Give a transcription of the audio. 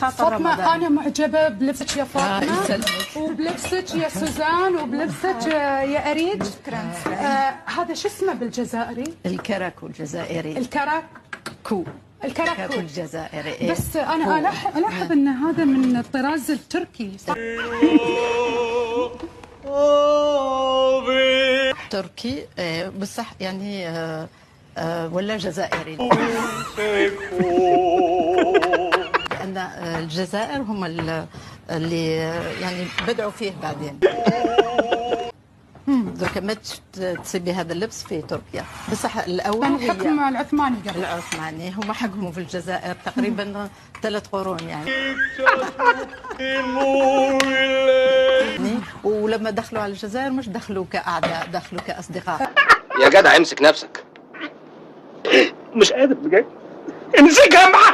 خاطر رمضان. فاطمة أنا معجبة بلبسك يا فاطمة، يسلمك. وبلبسك يا سوزان، وبلبسك يا أريج. هذا شو اسمه بالجزائري؟ الكراكو الجزائري. الكراكو الكراكو الجزائري. إيه. بس أنا ألاحظ أن هذا من الطراز التركي، صح؟ تركي بصح يعني ولا جزائري. لأن الجزائر هم اللي يعني بدعوا فيه بعدين. درك ما تصيبي هذا اللبس في تركيا، بصح الاول كان الحكم العثماني قبل. العثماني هم حكموا في الجزائر تقريبا 3 قرون يعني. ولما دخلوا على الجزائر مش دخلوا كأعداء، دخلوا كأصدقاء. يا جدع امسك نفسك. مش قادر بجد. امسكها معاك.